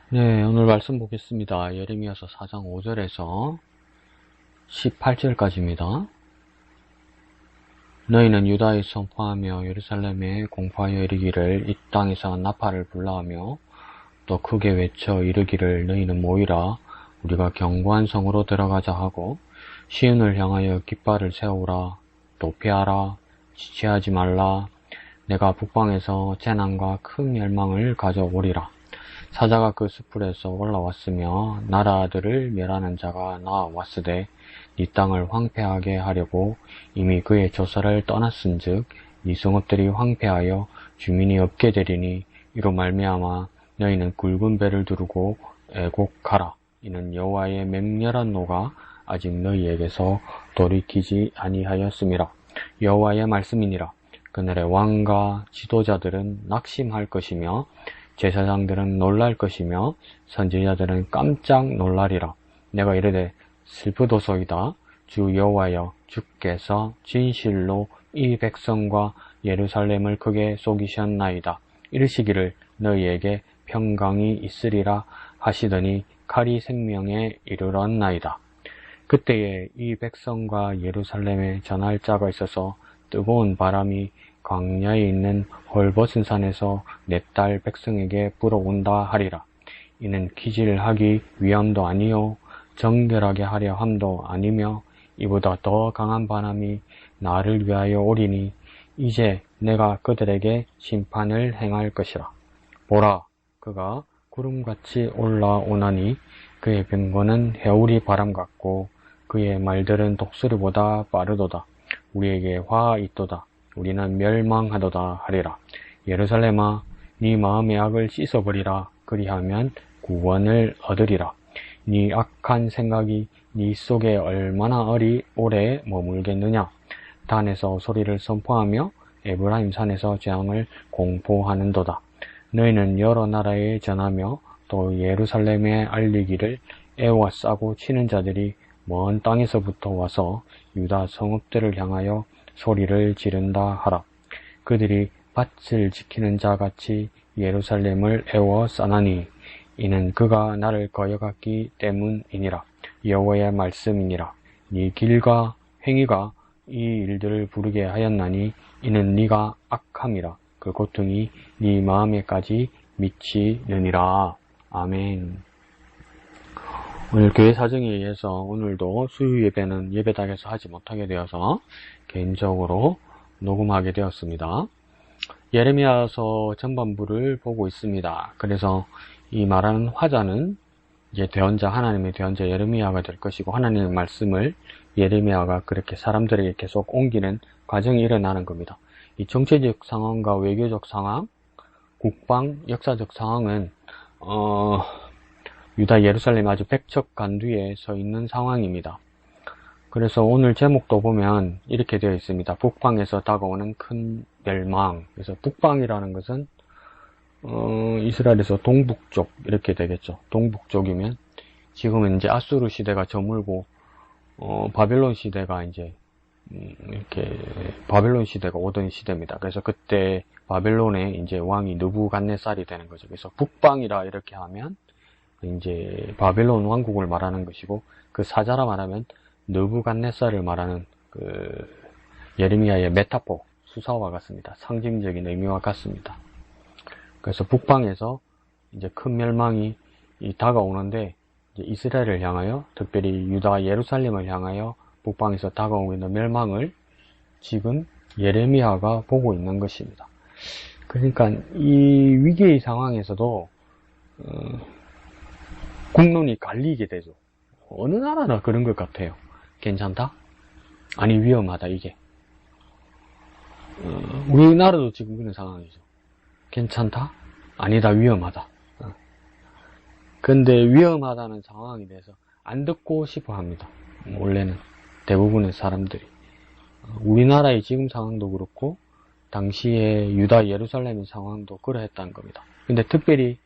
네, 오늘 말씀 보겠습니다. 예레미야서 4장 5절에서 18절까지입니다. 너희는 유다에 선포하며 예루살렘에 공포하여 이르기를 이 땅에서 나팔을 불라하며 또 크게 외쳐 이르기를 너희는 모이라 우리가 견고한 성으로 들어가자 하고 시온을 향하여 깃발을 세우라 도피하라 지체하지 말라 내가 북방에서 재난과 큰 멸망을 가져오리라. 사자가 그 수풀에서 올라왔으며 나라들을 멸하는 자가 나왔으되 네 땅을 황폐하게 하려고 이미 그의 조사를 떠났은즉 네 성읍들이 황폐하여 주민이 없게 되리니 이로 말미암아 너희는 굵은 배를 두르고 애곡하라. 이는 여호와의 맹렬한 노가 아직 너희에게서 돌이키지 아니하였음이라. 여호와의 말씀이니라. 그날의 왕과 지도자들은 낙심할 것이며 제사장들은 놀랄 것이며 선지자들은 깜짝 놀라리라. 내가 이르되 슬프도소이다. 주 여호와여 주께서 진실로 이 백성과 예루살렘을 크게 속이셨나이다. 이르시기를 너희에게 평강이 있으리라 하시더니 칼이 생명에 이르렀나이다. 그때에 이 백성과 예루살렘에 전할 자가 있어서 뜨거운 바람이 광야에 있는 헐벗은 산에서 내 딸 백성에게 불어온다 하리라. 이는 기질하기 위함도 아니요 정결하게 하려 함도 아니며 이보다 더 강한 바람이 나를 위하여 오리니 이제 내가 그들에게 심판을 행할 것이라. 보라, 그가 구름같이 올라오나니 그의 병거는 해오리 바람 같고 그의 말들은 독수리보다 빠르도다. 우리에게 화 있도다. 우리는 멸망하도다 하리라. 예루살렘아, 네 마음의 악을 씻어버리라. 그리하면 구원을 얻으리라. 네 악한 생각이 네 속에 얼마나 오래 머물겠느냐. 단에서 소리를 선포하며 에브라임 산에서 재앙을 공포하는도다. 너희는 여러 나라에 전하며 또 예루살렘에 알리기를 애워싸고 치는 자들이 먼 땅에서부터 와서 유다 성읍들을 향하여 소리를 지른다 하라. 그들이 밭을 지키는 자같이 예루살렘을 애워싸나니 이는 그가 나를 거역했기 때문이니라. 여호와의 말씀이니라. 네 길과 행위가 이 일들을 부르게 하였나니 이는 네가 악함이라. 그 고통이 네 마음에까지 미치느니라. 아멘. 오늘 교회 사정에 의해서 오늘도 수요 예배는 예배당에서 하지 못하게 되어서 개인적으로 녹음하게 되었습니다. 예레미야서 전반부를 보고 있습니다. 그래서 이 말하는 화자는 이제 하나님의 대언자 예레미야가 될 것이고 하나님의 말씀을 예레미야가 그렇게 사람들에게 계속 옮기는 과정이 일어나는 겁니다. 이 정치적 상황과 외교적 상황, 국방, 역사적 상황은 유다 예루살렘 아주 백척간두에 서 있는 상황입니다. 그래서 오늘 제목도 보면 이렇게 되어 있습니다. 북방에서 다가오는 큰 멸망. 그래서 북방이라는 것은 이스라엘에서 동북쪽 이렇게 되겠죠. 동북쪽이면 지금은 이제 아수르 시대가 저물고 바벨론 시대가 이제 이렇게 바벨론 시대가 오던 시대입니다. 그래서 그때 바벨론의 이제 왕이 느부갓네살이 되는 거죠. 그래서 북방이라 이렇게 하면 이제 바벨론 왕국을 말하는 것이고 그 사자라 말하면 느부갓네살을 말하는 그 예레미야의 메타포 수사와 같습니다. 상징적인 의미와 같습니다. 그래서 북방에서 이제 큰 멸망이 다가오는데 이제 이스라엘을 향하여 특별히 유다 예루살렘을 향하여 북방에서 다가오고 있는 멸망을 지금 예레미야가 보고 있는 것입니다. 그러니까 이 위기의 상황에서도 국론이 갈리게 되죠. 어느 나라나 그런 것 같아요. 괜찮다? 아니 위험하다 이게. 우리나라도 지금 그런 상황이죠. 괜찮다? 아니다 위험하다. 근데 위험하다는 상황이 돼서 안 듣고 싶어 합니다. 원래는 대부분의 사람들이. 우리나라의 지금 상황도 그렇고 당시에 유다 예루살렘의 상황도 그러했다는 겁니다. 근데 특별히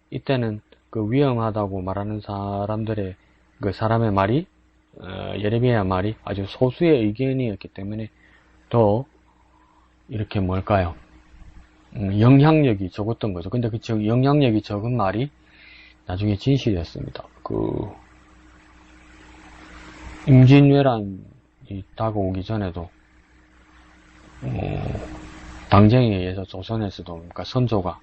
이때는 그 위험하다고 말하는 사람들의 그 사람의 말이 예레미야 말이 아주 소수의 의견이었기 때문에 더 이렇게 뭘까요? 영향력이 적었던 거죠. 근데 그 영향력이 적은 말이 나중에 진실이었습니다. 임진왜란이 다가오기 전에도 당쟁에 의해서 조선에서도 그러니까 선조가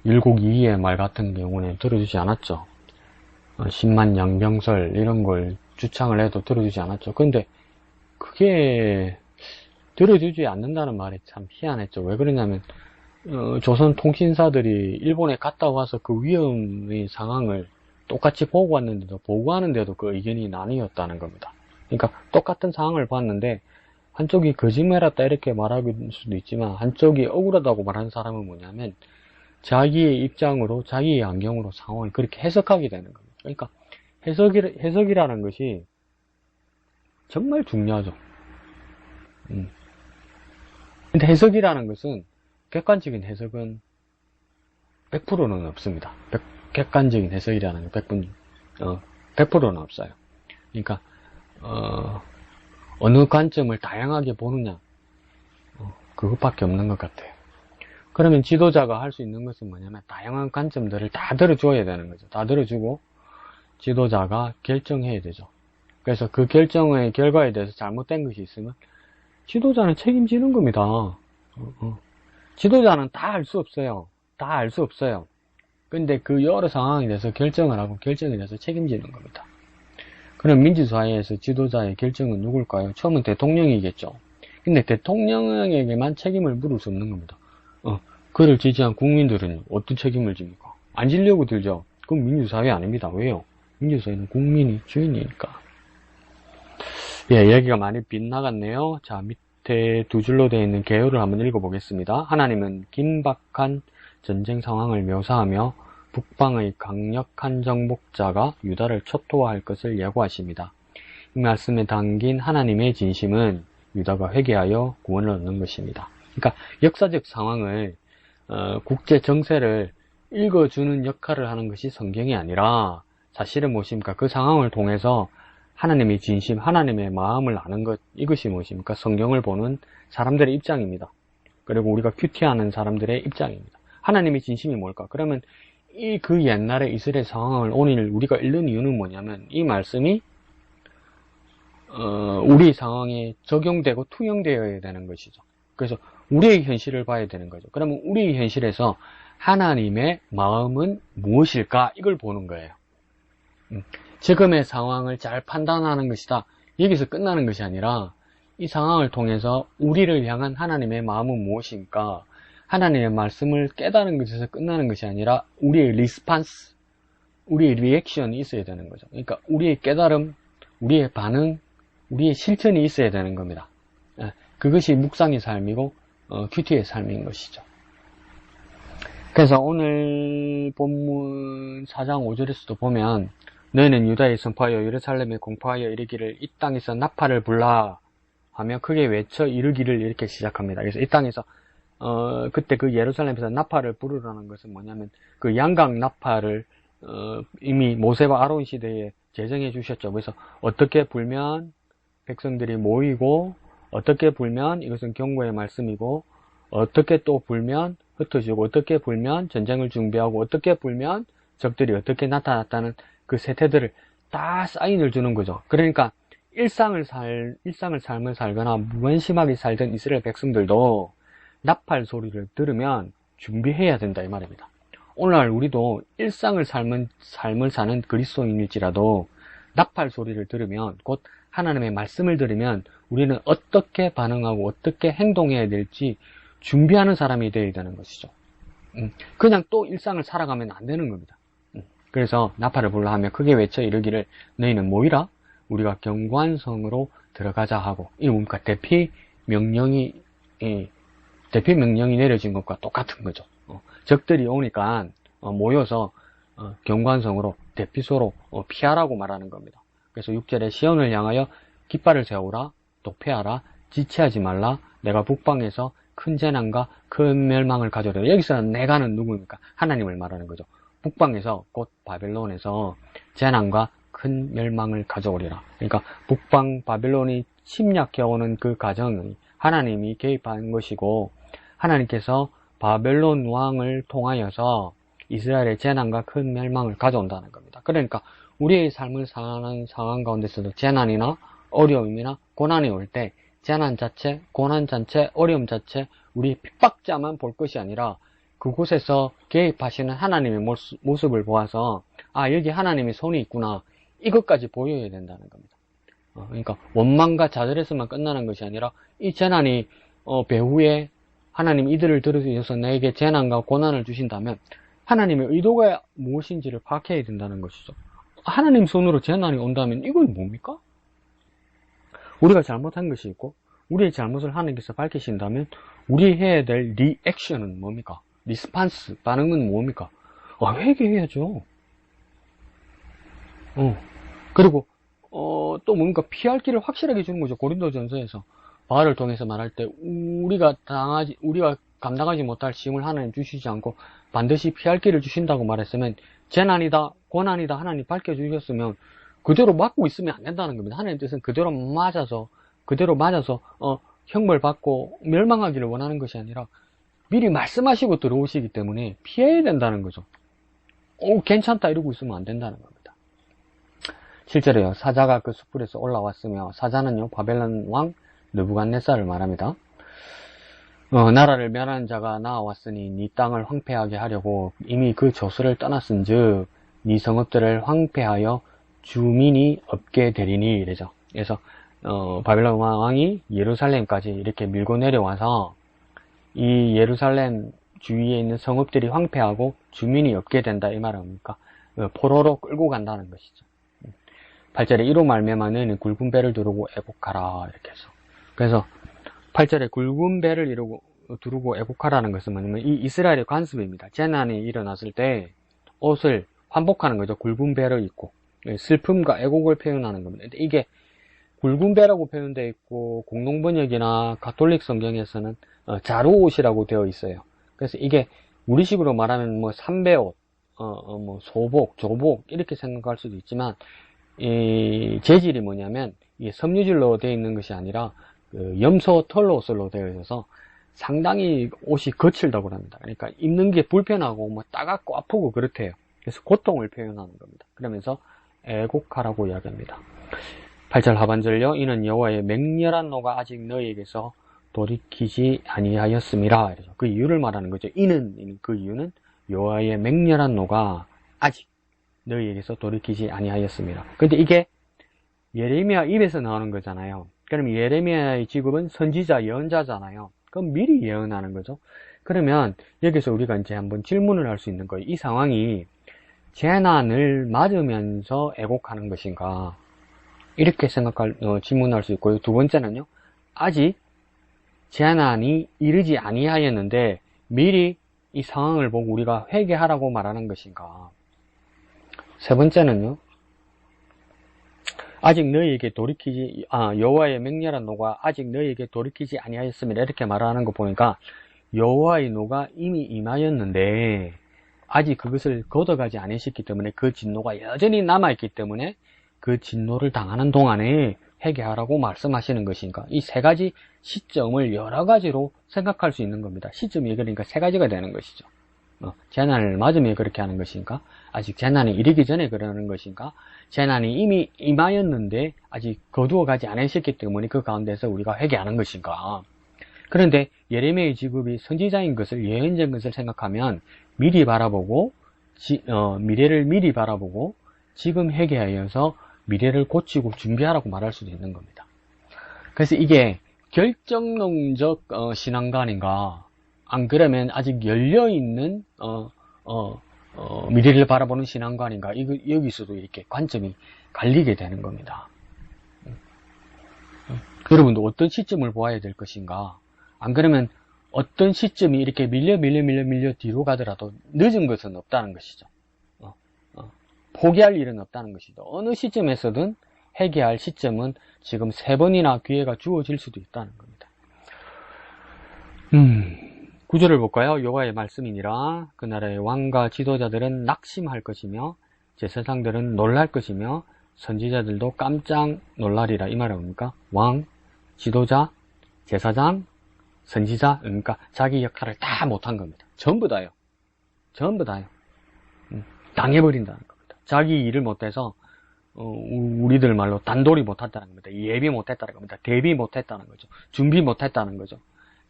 율곡이의 말 같은 경우는 들어주지 않았죠. 10만 양병설 이런 걸 주창을 해도 들어주지 않았죠. 근데 그게 들어주지 않는다는 말이 참 희한했죠. 왜 그러냐면 조선 통신사들이 일본에 갔다 와서 그 위험의 상황을 똑같이 보고 왔는데도 보고하는데도 그 의견이 나뉘었다는 겁니다. 그러니까 똑같은 상황을 봤는데 한쪽이 거짓말했다 이렇게 말할 수도 있지만 한쪽이 억울하다고 말하는 사람은 뭐냐면 자기의 입장으로 자기의 안경으로 상황을 그렇게 해석하게 되는 겁니다. 그러니까 해석이라는 것이 정말 중요하죠. 근데 해석이라는 것은 객관적인 해석은 100%는 없습니다. 객관적인 해석이라는 게 100%는 없어요. 그러니까 어느 관점을 다양하게 보느냐 그것밖에 없는 것 같아요. 그러면 지도자가 할 수 있는 것은 뭐냐면 다양한 관점들을 다 들어줘야 되는 거죠. 다 들어주고 지도자가 결정해야 되죠. 그래서 그 결정의 결과에 대해서 잘못된 것이 있으면 지도자는 책임지는 겁니다. 지도자는 다 알 수 없어요. 다 알 수 없어요. 근데 그 여러 상황에 대해서 결정을 하고 결정에 대해서 책임지는 겁니다. 그럼 민주사회에서 지도자의 결정은 누굴까요? 처음은 대통령이겠죠. 근데 대통령에게만 책임을 물을 수 없는 겁니다. 그를 지지한 국민들은 어떤 책임을 집니까? 안 지려고 들죠. 그건 민주사회 아닙니다. 왜요? 민주사회는 국민이 주인이니까. 예, 이야기가 많이 빗나갔네요. 자, 밑에 두 줄로 되어 있는 개요를 한번 읽어보겠습니다. 하나님은 긴박한 전쟁 상황을 묘사하며 북방의 강력한 정복자가 유다를 초토화할 것을 예고하십니다. 이 말씀에 담긴 하나님의 진심은 유다가 회개하여 구원을 얻는 것입니다. 그러니까 역사적 상황을 국제 정세를 읽어주는 역할을 하는 것이 성경이 아니라 사실은 무엇입니까? 그 상황을 통해서 하나님의 진심, 하나님의 마음을 아는 것, 이것이 무엇입니까? 성경을 보는 사람들의 입장입니다. 그리고 우리가 큐티하는 사람들의 입장입니다. 하나님의 진심이 뭘까? 그러면 그 옛날의 이스라엘 상황을 오늘 우리가 읽는 이유는 뭐냐면 이 말씀이 우리 상황에 적용되고 투영되어야 되는 것이죠. 그래서 우리의 현실을 봐야 되는 거죠. 그러면 우리의 현실에서 하나님의 마음은 무엇일까? 이걸 보는 거예요. 지금의 상황을 잘 판단하는 것이다. 여기서 끝나는 것이 아니라 이 상황을 통해서 우리를 향한 하나님의 마음은 무엇인가? 하나님의 말씀을 깨달은 것에서 끝나는 것이 아니라 우리의 리스판스, 우리의 리액션이 있어야 되는 거죠. 그러니까 우리의 깨달음, 우리의 반응, 우리의 실천이 있어야 되는 겁니다. 그것이 묵상의 삶이고 큐티의 삶인 것이죠. 그래서 오늘 본문 4장 5절에서도 보면 너희는 유다에 선포하여 예루살렘에 공포하여 이르기를 이 땅에서 나팔을 불라 하며 크게 외쳐 이르기를 이렇게 시작합니다. 그래서 이 땅에서 그때 그 예루살렘에서 나팔을 부르라는 것은 뭐냐면 그 양각 나팔을 이미 모세와 아론 시대에 제정해 주셨죠. 그래서 어떻게 불면 백성들이 모이고 어떻게 불면 이것은 경고의 말씀이고 어떻게 또 불면 흩어지고 어떻게 불면 전쟁을 준비하고 어떻게 불면 적들이 어떻게 나타났다는 그 세태들을 다 사인을 주는 거죠. 그러니까 일상을 삶을 살거나 무관심하게 살던 이스라엘 백성들도 나팔 소리를 들으면 준비해야 된다 이 말입니다. 오늘날 우리도 일상을 삶을 사는 그리스도인일지라도 나팔 소리를 들으면 곧 하나님의 말씀을 들으면 우리는 어떻게 반응하고 어떻게 행동해야 될지 준비하는 사람이 되어야 되는 것이죠. 그냥 또 일상을 살아가면 안 되는 겁니다. 그래서 나팔을 불라 하며 크게 외쳐 이르기를 너희는 모이라 우리가 견고한 성으로 들어가자 하고 이 뭡니까? 대피 명령이 내려진 것과 똑같은 거죠. 적들이 오니까 모여서 견고한 성으로 대피소로 피하라고 말하는 겁니다. 그래서 6절에 시온을 향하여 깃발을 세우라 도패하라 지체하지 말라 내가 북방에서 큰 재난과 큰 멸망을 가져오리라. 여기서는 내가는 누구입니까? 하나님을 말하는 거죠. 북방에서 곧 바벨론에서 재난과 큰 멸망을 가져오리라. 그러니까 북방 바벨론이 침략해오는 그 과정은 하나님이 개입한 것이고 하나님께서 바벨론 왕을 통하여서 이스라엘의 재난과 큰 멸망을 가져온다는 겁니다. 그러니까 우리의 삶을 사는 상황 가운데서도 재난이나 어려움이나 고난이 올 때 재난 자체, 고난 자체, 어려움 자체 우리 핍박자만 볼 것이 아니라 그곳에서 개입하시는 하나님의 모습을 보아서 아, 여기 하나님의 손이 있구나, 이것까지 보여야 된다는 겁니다. 그러니까 원망과 좌절에서만 끝나는 것이 아니라 이 재난이 배후에 하나님 이들을 들으셔서 내게 재난과 고난을 주신다면 하나님의 의도가 무엇인지를 파악해야 된다는 것이죠. 하나님 손으로 재난이 온다면 이건 뭡니까? 우리가 잘못한 것이 있고 우리의 잘못을 하나님께서 밝히신다면 우리 해야 될 리액션은 뭡니까? 리스판스, 반응은 뭡니까? 회개해야죠. 그리고 또 뭔가 피할 길을 확실하게 주는 거죠. 고린도전서에서 바울을 통해서 말할 때 우리가 감당하지 못할 시험을 하나님 주시지 않고 반드시 피할 길을 주신다고 말했으면 재난이다, 고난이다 하나님 밝혀주셨으면 그대로 맞고 있으면 안 된다는 겁니다. 하나님 뜻은 그대로 맞아서 형벌 받고 멸망하기를 원하는 것이 아니라 미리 말씀하시고 들어오시기 때문에 피해야 된다는 거죠. 괜찮다 이러고 있으면 안 된다는 겁니다. 실제로요, 사자가 그 숯불에서 올라왔으며, 사자는요 바벨론 왕 느부갓네살을 말합니다. 나라를 멸하는 자가 나와왔으니 네 땅을 황폐하게 하려고 이미 그 조수를 떠났은즉 네 성읍들을 황폐하여 주민이 없게 되리니, 이래죠. 그래서 바벨론 왕이 예루살렘까지 이렇게 밀고 내려와서 이 예루살렘 주위에 있는 성읍들이 황폐하고 주민이 없게 된다, 이 말은 뭡니까? 포로로 끌고 간다는 것이죠. 8절에 이로 말미암아 너희는 굵은 배를 두르고 애곡하라, 이렇게 해서. 그래서 8절에 굵은 배를 두르고 애곡하라는 것은 뭐냐면 이 이스라엘의 관습입니다. 재난이 일어났을 때 옷을 환복하는 거죠. 굵은 배를 입고 슬픔과 애곡을 표현하는 겁니다. 근데 이게 굵은 배라고 표현되어 있고 공동번역이나 가톨릭 성경에서는 자루옷이라고 되어 있어요. 그래서 이게 우리식으로 말하면 뭐 삼배옷, 뭐 소복, 조복 이렇게 생각할 수도 있지만 이 재질이 뭐냐면 이게 섬유질로 되어 있는 것이 아니라 염소 털옷으로 되어 있어서 상당히 옷이 거칠다고 합니다. 그러니까 입는 게 불편하고 뭐 따갑고 아프고 그렇대요. 그래서 고통을 표현하는 겁니다. 그러면서 애곡하라고 이야기합니다. 8절 하반절요. 이는 여호와의 맹렬한 노가 아직 너희에게서 돌이키지 아니하였음이라. 그 이유를 말하는 거죠. 그 이유는 여호와의 맹렬한 노가 아직 너희에게서 돌이키지 아니하였음이라. 근데 이게 예레미야 입에서 나오는 거잖아요. 그럼 예레미야의 직업은 선지자, 예언자잖아요. 그럼 미리 예언하는 거죠. 그러면 여기서 우리가 이제 한번 질문을 할 수 있는 거예요. 이 상황이 재난을 맞으면서 애곡하는 것인가? 이렇게 질문할 수 있고요. 두 번째는요. 아직 재난이 이르지 아니하였는데 미리 이 상황을 보고 우리가 회개하라고 말하는 것인가? 세 번째는요. 아직 너희에게 여호와의 맹렬한 노가 아직 너희에게 돌이키지 아니하였습니다. 이렇게 말하는 거 보니까 여호와의 노가 이미 임하였는데 아직 그것을 걷어가지 않으셨기 때문에 그 진노가 여전히 남아있기 때문에 그 진노를 당하는 동안에 회개하라고 말씀하시는 것인가? 이 세 가지 시점을 여러 가지로 생각할 수 있는 겁니다. 시점이 그러니까 세 가지가 되는 것이죠. 재난을 맞으며 그렇게 하는 것인가? 아직 재난이 이르기 전에 그러는 것인가? 재난이 이미 임하였는데 아직 거두어 가지 않으셨기 때문에 그 가운데서 우리가 회개하는 것인가? 그런데 예레미야의 직업이 선지자인 것을, 예언자인 것을 생각하면 미리 바라보고 미래를 미리 바라보고 지금 회개하여서 미래를 고치고 준비하라고 말할 수도 있는 겁니다. 그래서 이게 결정론적 신앙관인가, 안 그러면 아직 열려있는 미래를 바라보는 신앙관인가, 여기서도 이렇게 관점이 갈리게 되는 겁니다. 여러분도 어떤 시점을 보아야 될 것인가? 안 그러면 어떤 시점이 이렇게 밀려 뒤로 가더라도 늦은 것은 없다는 것이죠. 포기할 일은 없다는 것이죠. 어느 시점에서든 회개할 시점은 지금 3번이나 기회가 주어질 수도 있다는 겁니다. 9절을 볼까요? 여호와의 말씀이니라. 그 나라의 왕과 지도자들은 낙심할 것이며 제사장들은 놀랄 것이며 선지자들도 깜짝 놀라리라. 이 말은 뭡니까? 왕, 지도자, 제사장, 선지자, 그러니까 자기 역할을 다 못한 겁니다. 전부 다요. 전부 다요. 당해버린다는 겁니다. 자기 일을 못해서 우리들 말로 단돌이 못했다는 겁니다. 예비 못했다는 겁니다. 대비 못했다는 거죠. 준비 못했다는 거죠.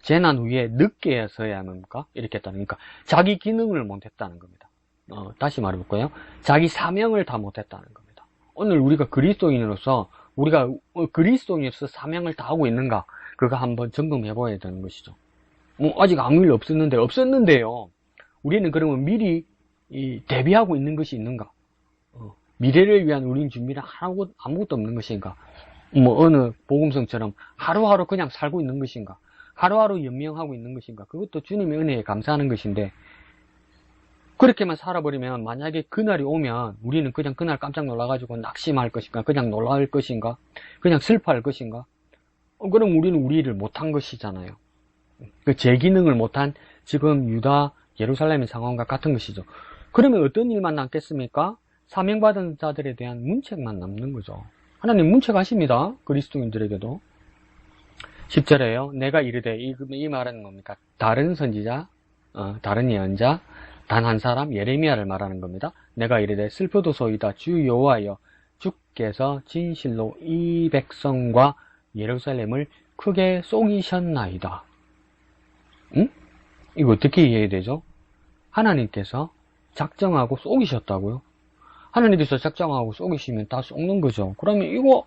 재난 후에 늦게서야 합니까? 이렇게 했다는 거니까 자기 기능을 못했다는 겁니다. 다시 말해볼까요? 자기 사명을 다 못했다는 겁니다. 오늘 우리가 그리스도인으로서 사명을 다 하고 있는가? 그거 한번 점검해봐야 되는 것이죠. 아직 아무 일 없었는데요. 우리는 그러면 미리 대비하고 있는 것이 있는가? 미래를 위한 우린 준비는 아무것도 없는 것인가? 어느 복음성처럼 하루하루 그냥 살고 있는 것인가? 하루하루 연명하고 있는 것인가? 그것도 주님의 은혜에 감사하는 것인데, 그렇게만 살아버리면 만약에 그날이 오면 우리는 그냥 그날 깜짝 놀라가지고 낙심할 것인가? 그냥 놀랄 것인가? 그냥 슬퍼할 것인가? 그럼 우리는 우리 일을 못한 것이잖아요. 제 기능을 못한 지금 유다 예루살렘의 상황과 같은 것이죠. 그러면 어떤 일만 남겠습니까? 사명받은 자들에 대한 문책만 남는 거죠. 하나님 문책하십니다. 그리스도인들에게도. 10절에요. 내가 이르되, 이 말은 뭡니까? 다른 선지자, 다른 예언자, 단 한 사람, 예레미야를 말하는 겁니다. 내가 이르되 슬프도소이다. 주 여호와여, 주께서 진실로 이 백성과 예루살렘을 크게 속이셨나이다. 응? 이거 어떻게 이해해야 되죠? 하나님께서 작정하고 속이셨다고요? 하나님께서 작정하고 속이시면 다 속는 거죠. 그러면 이거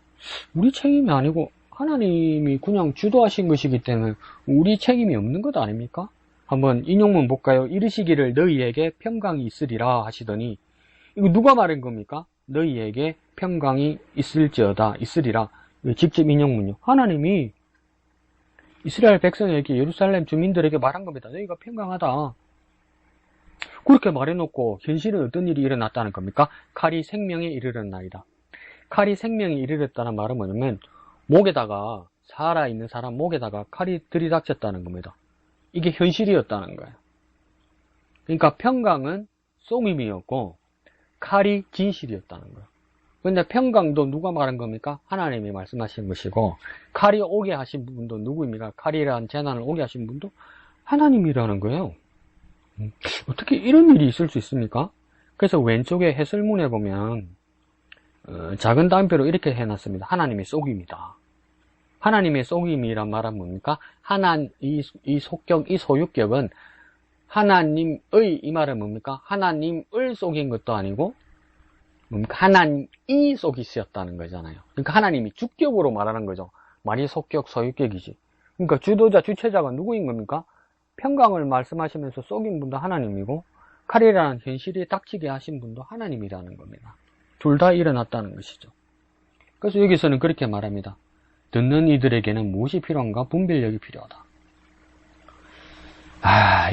우리 책임이 아니고 하나님이 그냥 주도하신 것이기 때문에 우리 책임이 없는 것 아닙니까? 한번 인용문 볼까요? 이르시기를 너희에게 평강이 있으리라 하시더니, 이거 누가 말한 겁니까? 너희에게 평강이 있으리라. 직접 인용문요. 하나님이 이스라엘 백성에게, 예루살렘 주민들에게 말한 겁니다. 너희가 평강하다. 그렇게 말해놓고 현실은 어떤 일이 일어났다는 겁니까? 칼이 생명에 이르렀나이다. 칼이 생명에 이르렀다는 말은 뭐냐면 목에다가, 살아있는 사람 목에다가 칼이 들이닥쳤다는 겁니다. 이게 현실이었다는 거예요. 그러니까 평강은 속임이었고 칼이 진실이었다는 거예요. 근데 평강도 누가 말한 겁니까? 하나님이 말씀하신 것이고, 칼이 오게 하신 분도 누구입니까? 칼이라는 재난을 오게 하신 분도 하나님이라는 거예요. 어떻게 이런 일이 있을 수 있습니까? 그래서 왼쪽에 해설문에 보면 작은 따옴표로 이렇게 해놨습니다. 하나님의 속임이다. 하나님의 속임이란 말은 뭡니까? 이 소유격은 하나님의, 이 말은 뭡니까? 하나님을 속인 것도 아니고 뭡니까? 하나님이 속이셨다는 거잖아요. 그러니까 하나님이 주격으로 말하는 거죠. 말이 속격, 소유격이지. 그러니까 주도자, 주체자가 누구인 겁니까? 평강을 말씀하시면서 속인 분도 하나님이고 칼이라는 현실이 닥치게 하신 분도 하나님이라는 겁니다. 둘 다 일어났다는 것이죠. 그래서 여기서는 그렇게 말합니다. 듣는 이들에게는 무엇이 필요한가? 분별력이 필요하다.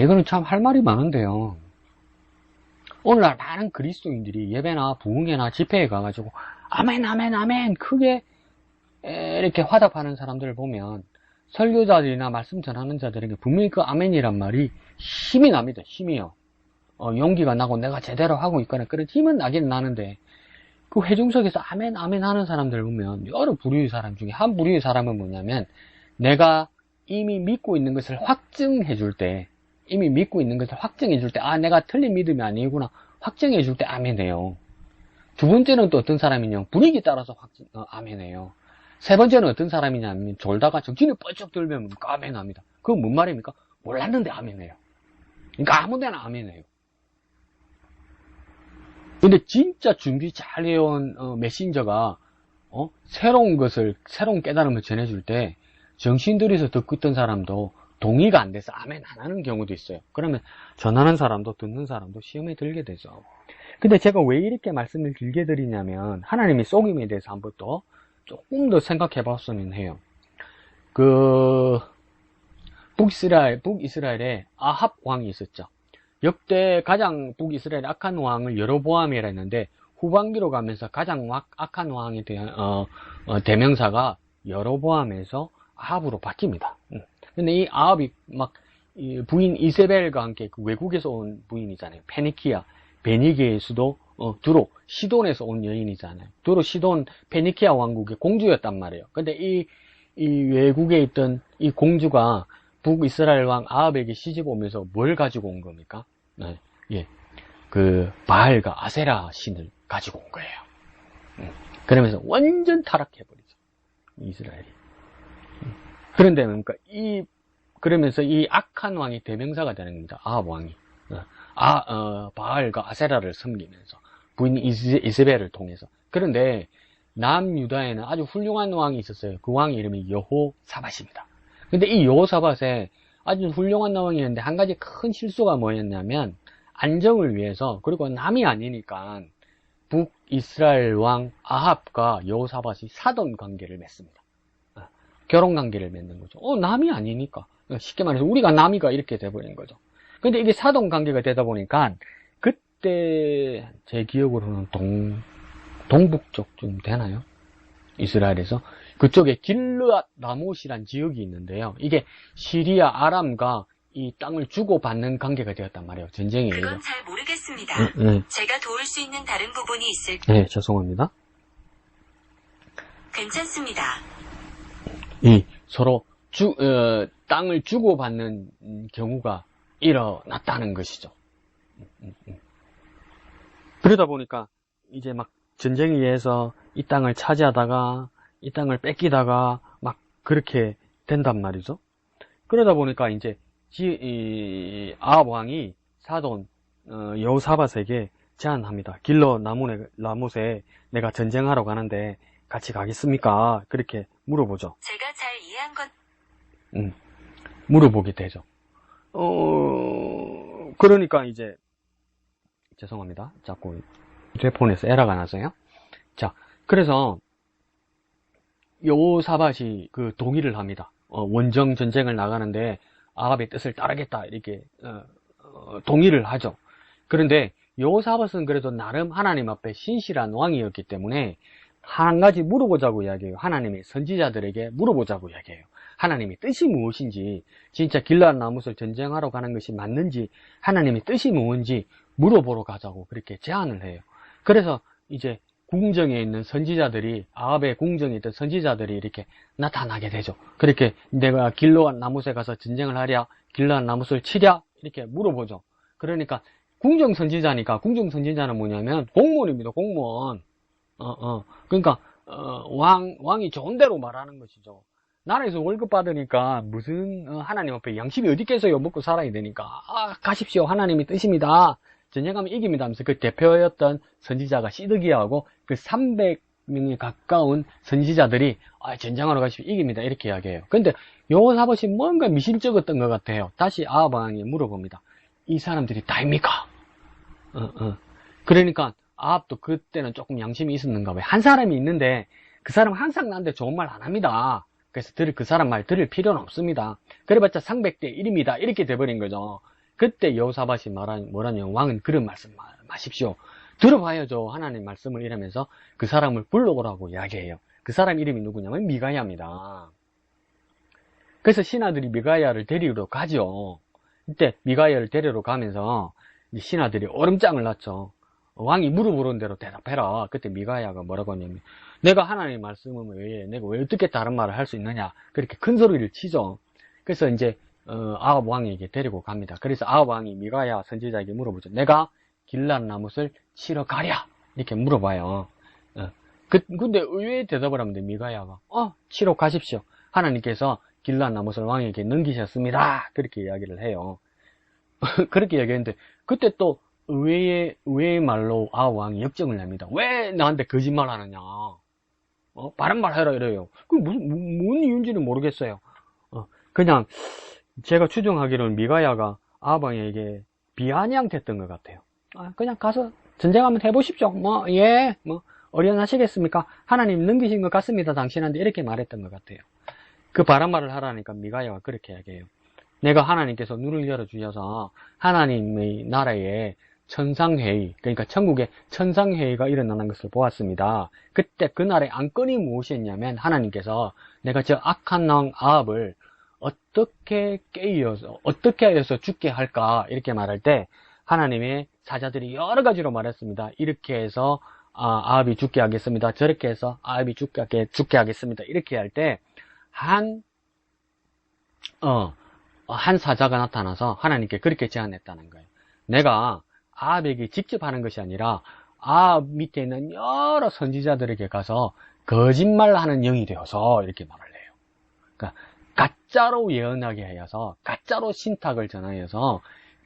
이거는 참 할 말이 많은데요. 오늘날 많은 그리스도인들이 예배나 부흥회나 집회에 가가지고 아멘 아멘 아멘 크게 이렇게 화답하는 사람들을 보면 설교자들이나 말씀 전하는 자들에게 분명히 그 아멘이란 말이 힘이 납니다. 힘이요. 용기가 나고 내가 제대로 하고 있거나 그런 힘은 나긴 나는데, 그 회중석에서 아멘 아멘 하는 사람들 보면 여러 부류의 사람 중에 한 부류의 사람은 뭐냐면, 내가 이미 믿고 있는 것을 확증해 줄 때, 내가 틀린 믿음이 아니구나 확증해 줄 때 아멘해요. 두 번째는 또 어떤 사람이냐, 분위기 따라서 아멘해요. 세 번째는 어떤 사람이냐면 졸다가 정신이 뻘쩍 들면 아멘합니다. 그건 뭔 말입니까? 몰랐는데 아멘해요. 그러니까 아무데나 아멘해요. 근데 진짜 준비 잘 해온 메신저가 새로운 깨달음을 전해줄 때 정신 들여서 듣던 사람도 동의가 안 돼서 아멘 안 하는 경우도 있어요. 그러면 전하는 사람도 듣는 사람도 시험에 들게 되죠. 근데 제가 왜 이렇게 말씀을 길게 드리냐면, 하나님의 속임에 대해서 한번 또 조금 더 생각해 봤으면 해요. 북이스라엘에 아합 왕이 있었죠. 역대 가장 북이스라엘 악한 왕을 여로보암이라 했는데, 후반기로 가면서 가장 악한 왕에 대한 대명사가 여로보암에서 아합으로 바뀝니다. 근데 이 아합이 이 부인 이세벨과 함께 그 외국에서 온 부인이잖아요. 베니기의 수도 두로, 시돈에서 온 여인이잖아요. 두로, 시돈, 페니키아 왕국의 공주였단 말이에요. 근데 이 외국에 있던 이 공주가 북이스라엘 왕 아합에게 시집 오면서 뭘 가지고 온 겁니까? 네, 예, 그 바알과 아세라 신을 가지고 온 거예요. 그러면서 완전 타락해버리죠, 이스라엘이. 그런데 뭡니까? 그러면서 이 악한 왕이 대명사가 되는 겁니다. 아합 왕이. 바알과 아세라를 섬기면서 부인 이세벨을 통해서. 그런데 남유다에는 아주 훌륭한 왕이 있었어요. 그 왕의 이름이 여호사밧입니다. 근데 이 여호사밧에 아주 훌륭한 왕이었는데 한 가지 큰 실수가 뭐였냐면 안정을 위해서, 그리고 남이 아니니까 북이스라엘 왕 아합과 여호사밧이 사돈 관계를 맺습니다. 결혼 관계를 맺는 거죠. 남이 아니니까. 쉽게 말해서 우리가 남이가 이렇게 돼버린 거죠. 근데 이게 사돈 관계가 되다 보니까 그때 제 기억으로는 동북쪽쯤 되나요? 이스라엘에서 그쪽에 길르앗 라못이란 지역이 있는데요. 이게 시리아 아람과 이 땅을 주고받는 관계가 되었단 말이에요. 전쟁에 의해서. 그건 잘 모르겠습니다. 네. 제가 도울 수 있는 다른 부분이 있을. 네, 죄송합니다. 괜찮습니다. 서로 땅을 주고받는 경우가 일어났다는 것이죠. 그러다 보니까 이제 막 전쟁에 의해서 이 땅을 차지하다가 이 땅을 뺏기다가 막 그렇게 된단 말이죠. 그러다 보니까 이제 아합 왕이 사돈 여호사밧에게 제안합니다. 길러 라못에 내가 전쟁하러 가는데 같이 가겠습니까? 그렇게 물어보죠. 제가 잘 이해한 건 물어보게 되죠. 그러니까 이제 죄송합니다. 자꾸 휴대폰에서 에러가 나서요. 자, 그래서 여호사밧이 그 동의를 합니다. 원정 전쟁을 나가는데 아합의 뜻을 따르겠다 이렇게 동의를 하죠. 그런데 여호사밧은 그래도 나름 하나님 앞에 신실한 왕이었기 때문에 한 가지 물어보자고 이야기해요. 하나님의 선지자들에게 물어보자고 이야기해요. 하나님의 뜻이 무엇인지, 진짜 길르앗 라못을 전쟁하러 가는 것이 맞는지, 하나님의 뜻이 뭔지 물어보러 가자고 그렇게 제안을 해요. 그래서 이제 궁정에 있는 선지자들이, 아합의 궁정에 있던 선지자들이 이렇게 나타나게 되죠. 그렇게 내가 길르앗 라못에 가서 전쟁을 하랴, 길르앗 라못을 치랴 이렇게 물어보죠. 그러니까 궁정 선지자니까, 궁정 선지자는 뭐냐면 공무원입니다. 공무원. 그러니까 왕이 좋은 대로 말하는 것이죠. 나라에서 월급 받으니까 무슨 하나님 앞에 양심이 어디 있겠어요. 먹고 살아야 되니까. 가십시오. 하나님의 뜻입니다. 전쟁하면 이깁니다 하면서 그 대표였던 선지자가 시드기야하고 그 300명에 가까운 선지자들이 전쟁하러 가십시오. 이깁니다. 이렇게 이야기해요. 근데 여호사밧이 뭔가 미심쩍었던 것 같아요. 다시 아합 왕이 물어봅니다. 이 사람들이 다입니까? 그러니까 아합도 그때는 조금 양심이 있었는가 봐요. 한 사람이 있는데 그 사람 항상 나한테 좋은 말 안 합니다. 그래서 그 사람 말 들을 필요는 없습니다. 그래봤자 300대 1입니다. 이렇게 돼버린 거죠. 그때 여호사밧이 뭐라냐, 왕은 그런 말씀 마십시오. 들어봐야죠. 하나님 말씀을 이러면서 그 사람을 불러오라고 이야기해요. 그 사람 이름이 누구냐면 미가야입니다. 그래서 신하들이 미가야를 데리러 가죠. 이때 미가야를 데리러 가면서 신하들이 얼음장을 놨죠. 왕이 물어보는 대로 대답해라. 그때 미가야가 뭐라고 하냐면, 내가 하나님의 말씀을 왜, 내가 왜 어떻게 다른 말을 할 수 있느냐. 그렇게 큰 소리를 치죠. 그래서 이제, 아합 왕에게 데리고 갑니다. 그래서 아합 왕이 미가야 선지자에게 물어보죠. 내가 길르앗 라못을 치러 가랴. 이렇게 물어봐요. 근데 의외의 대답을 하면 돼, 미가야가. 치러 가십시오. 하나님께서 길르앗 라못을 왕에게 넘기셨습니다. 그렇게 이야기를 해요. 그렇게 이야기했는데, 그때 또 의외의 말로 아합 왕이 역정을 냅니다. 왜 나한테 거짓말 하느냐. 바른 말 해라 이래요. 그 뭔 이유인지는 모르겠어요. 그냥 제가 추정하기로는 미가야가 아합 왕에게 비아냥댔던 것 같아요. 그냥 가서 전쟁 한번 해보십시오. 어련하시겠습니까? 하나님 넘기신 것 같습니다. 당신한테 이렇게 말했던 것 같아요. 그 바른 말을 하라니까 미가야가 그렇게 이야기해요. 내가 하나님께서 눈을 열어주셔서 하나님의 나라에 천상회의, 그러니까 천국에 천상회의가 일어나는 것을 보았습니다. 그때 그날의 안건이 무엇이었냐면 하나님께서 내가 저 악한 왕 아합을 어떻게 하여서 죽게 할까 이렇게 말할 때 하나님의 사자들이 여러 가지로 말했습니다. 이렇게 해서 아합이 죽게 하겠습니다. 저렇게 해서 아합이 죽게 하겠습니다. 이렇게 할 때 한 사자가 나타나서 하나님께 그렇게 제안했다는 거예요. 내가 아합에게 직접 하는 것이 아니라 아합 밑에 있는 여러 선지자들에게 가서 거짓말하는 영이 되어서 이렇게 말을 해요. 그러니까 가짜로 예언하게 하여서 가짜로 신탁을 전하여서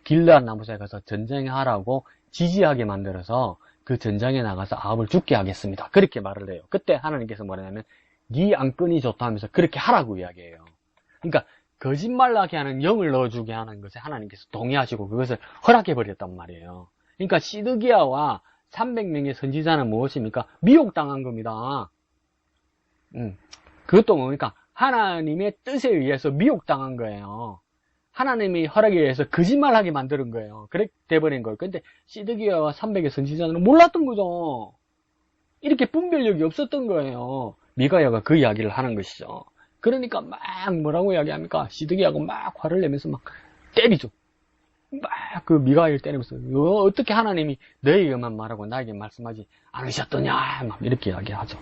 길르앗 나무사에 가서 전쟁하라고 지지하게 만들어서 그 전장에 나가서 아합을 죽게 하겠습니다. 그렇게 말을 해요. 그때 하나님께서 뭐냐면 네 안건이 좋다 하면서 그렇게 하라고 이야기해요. 그러니까 거짓말하게 하는 영을 넣어주게 하는 것에 하나님께서 동의하시고 그것을 허락해버렸단 말이에요. 그러니까 시드기야와 300명의 선지자는 무엇입니까? 미혹당한 겁니다. 그것도 뭡니까? 하나님의 뜻에 의해서 미혹당한 거예요. 하나님의 허락에 의해서 거짓말하게 만드는 거예요. 그렇게 돼버린 거예요. 근데 시드기야와 300의 선지자는 몰랐던 거죠. 이렇게 분별력이 없었던 거예요. 미가야가 그 이야기를 하는 것이죠. 그러니까 막 뭐라고 이야기합니까? 시드기야가 막 화를 내면서 막 때리죠. 막 그 미가야를 때리면서 어떻게 하나님이 너에게만 말하고 나에게 말씀하지 않으셨더냐 막 이렇게 이야기하죠.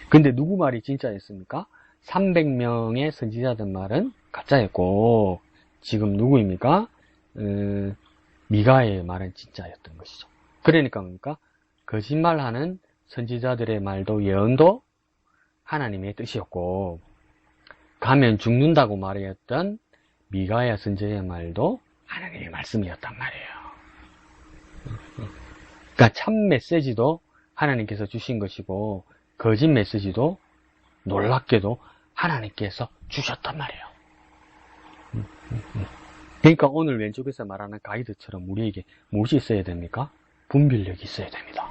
근데 누구 말이 진짜였습니까? 300명의 선지자들 말은 가짜였고 지금 누구입니까? 미가의 말은 진짜였던 것이죠. 그러니까 뭡니까? 거짓말하는 선지자들의 말도 예언도 하나님의 뜻이었고 가면 죽는다고 말했던 미가야 선지자의 말도 하나님의 말씀이었단 말이에요. 그러니까 참 메시지도 하나님께서 주신 것이고 거짓 메시지도 놀랍게도 하나님께서 주셨단 말이에요. 그러니까 오늘 왼쪽에서 말하는 가이드처럼 우리에게 무엇이 있어야 됩니까? 분별력이 있어야 됩니다.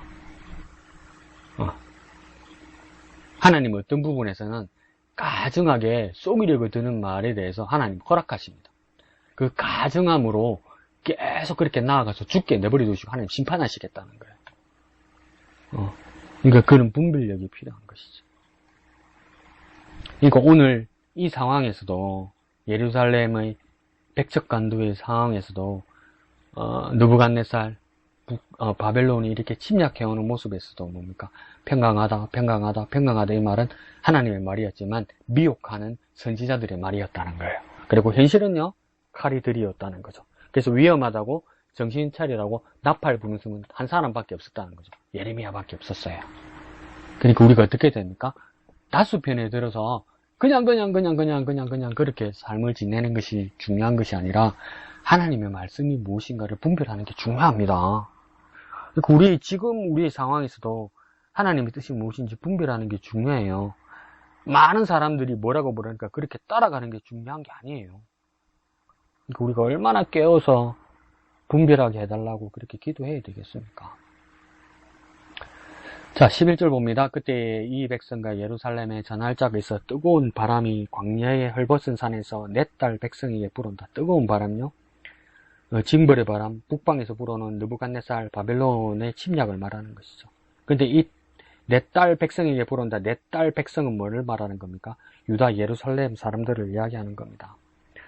하나님 어떤 부분에서는 가증하게 속이려고 드는 말에 대해서 하나님 허락하십니다. 그 가증함으로 계속 그렇게 나아가서 죽게 내버려 두시고 하나님 심판하시겠다는 거예요. 그러니까 그런 분별력이 필요한 것이죠. 그러니까 오늘 이 상황에서도 예루살렘의 백척간두의 상황에서도 느부갓네살 바벨론이 이렇게 침략해오는 모습에서도 뭡니까? 평강하다 이 말은 하나님의 말이었지만 미혹하는 선지자들의 말이었다는 거예요. 그리고 현실은요 칼이 들이었다는 거죠. 그래서 위험하다고 정신 차리라고 나팔 부는 순간 한 사람밖에 없었다는 거죠. 예레미야밖에 없었어요. 그러니까 우리가 어떻게 됩니까? 다수편에 들어서 그냥 그렇게 삶을 지내는 것이 중요한 것이 아니라 하나님의 말씀이 무엇인가를 분별하는 게 중요합니다. 그러니까 지금 우리의 상황에서도 하나님의 뜻이 무엇인지 분별하는 게 중요해요. 많은 사람들이 뭐라고 그러니까 그렇게 따라가는 게 중요한 게 아니에요. 그러니까 우리가 얼마나 깨워서 분별하게 해달라고 그렇게 기도해야 되겠습니까? 자, 11절 봅니다. 그때 이 백성과 예루살렘에 전할 자가 있어 뜨거운 바람이 광야의 헐벗은 산에서 내 딸 백성에게 불어온다. 뜨거운 바람요? 징벌의 바람, 북방에서 불어오는 느부갓네살 바벨론의 침략을 말하는 것이죠. 근데 이 내 딸 백성에게 불어온다. 내 딸 백성은 뭐를 말하는 겁니까? 유다 예루살렘 사람들을 이야기하는 겁니다.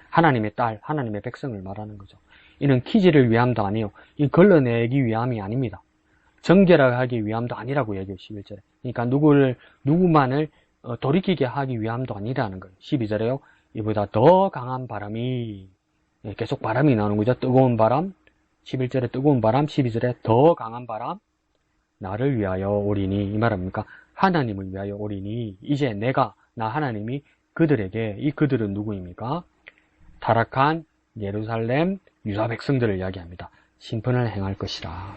하나님의 딸, 하나님의 백성을 말하는 거죠. 이는 키지를 위함도 아니요. 이 걸러내기 위함이 아닙니다. 정결하기 위함도 아니라고 얘기해요. 11절에. 그러니까 누구만을 돌이키게 하기 위함도 아니라는 거예요. 12절에요. 이보다 더 강한 바람이 계속 바람이 나오는 거죠. 뜨거운 바람, 11절에 뜨거운 바람, 12절에 더 강한 바람, 나를 위하여 오리니. 이 말입니까? 하나님을 위하여 오리니. 이제 나 하나님이 그들에게, 이 그들은 누구입니까? 타락한 예루살렘 유다 백성들을 이야기합니다. 심판을 행할 것이라.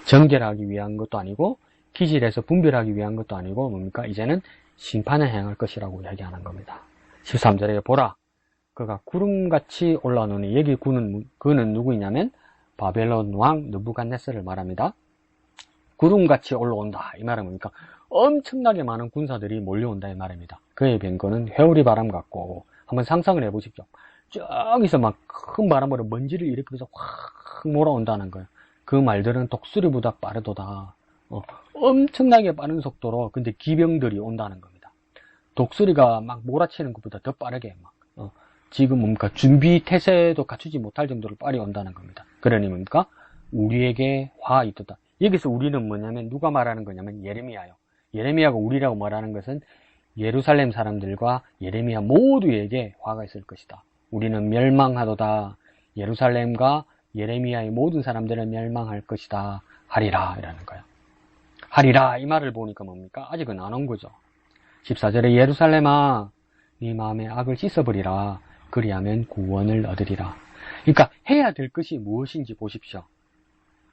정결하기 위한 것도 아니고 기질에서 분별하기 위한 것도 아니고 뭡니까? 이제는 심판을 행할 것이라고 이야기하는 겁니다. 13절에 보라 그가 구름같이 올라오느니 여기 그는 누구이냐면 바벨론 왕 느부갓네살을 말합니다. 구름같이 올라온다 이 말은 뭡니까? 엄청나게 많은 군사들이 몰려온다 이 말입니다. 그의 병거는 회오리 바람 같고 한번 상상을 해보십시오. 저기서 막 큰 바람으로 먼지를 일으키면서 확 몰아온다는 거예요. 그 말들은 독수리보다 빠르도다. 엄청나게 빠른 속도로 근데 기병들이 온다는 겁니다. 독수리가 막 몰아치는 것보다 더 빠르게 지금 뭡니까? 준비 태세도 갖추지 못할 정도로 빨리 온다는 겁니다. 그러니 뭡니까? 우리에게 화 있도다. 여기서 우리는 뭐냐면 누가 말하는 거냐면 예레미야요. 예레미야가 우리라고 말하는 것은 예루살렘 사람들과 예레미야 모두에게 화가 있을 것이다. 우리는 멸망하도다. 예루살렘과 예레미야의 모든 사람들은 멸망할 것이다. 하리라 이라는 거예요. 하리라 이 말을 보니까 뭡니까? 아직은 안 온 거죠. 14절에 예루살렘아 네 마음의 악을 씻어버리라. 그리하면 구원을 얻으리라. 그러니까 해야 될 것이 무엇인지 보십시오.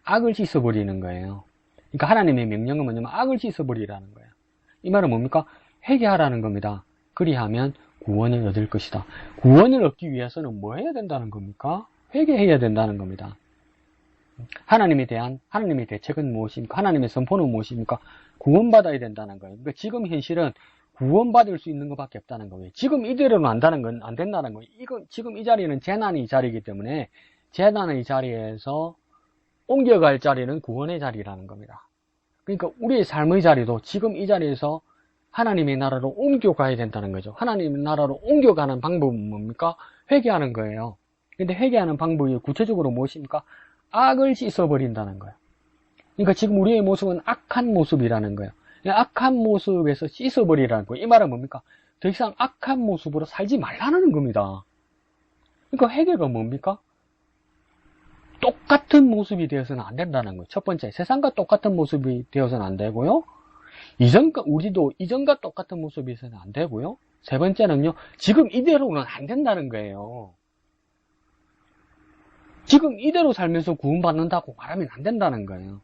악을 씻어버리는 거예요. 그러니까 하나님의 명령은 뭐냐면 악을 씻어버리라는 거예요. 이 말은 뭡니까? 회개하라는 겁니다. 그리하면 구원을 얻을 것이다. 구원을 얻기 위해서는 뭐 해야 된다는 겁니까? 회개해야 된다는 겁니다. 하나님에 대한 하나님의 대책은 무엇입니까? 하나님의 선포는 무엇입니까? 구원받아야 된다는 거예요. 그러니까 지금 현실은 구원받을 수 있는 것밖에 없다는 거예요. 지금 이대로는 안다는 건 안 된다는 거예요. 지금 이 자리는 재난의 자리이기 때문에 재난의 자리에서 옮겨갈 자리는 구원의 자리라는 겁니다. 그러니까 우리의 삶의 자리도 지금 이 자리에서 하나님의 나라로 옮겨가야 된다는 거죠. 하나님의 나라로 옮겨가는 방법은 뭡니까? 회개하는 거예요. 근데 회개하는 방법이 구체적으로 무엇입니까? 악을 씻어버린다는 거예요. 그러니까 지금 우리의 모습은 악한 모습이라는 거예요. 악한 모습에서 씻어버리라는 거예요. 이 말은 뭡니까? 더 이상 악한 모습으로 살지 말라는 겁니다. 그러니까 회개가 뭡니까? 똑같은 모습이 되어서는 안 된다는 거예요. 첫 번째, 세상과 똑같은 모습이 되어서는 안 되고요. 우리도 이전과 똑같은 모습이 되어서는 안 되고요. 세 번째는요, 지금 이대로는 안 된다는 거예요. 지금 이대로 살면서 구원받는다고 말하면 안 된다는 거예요.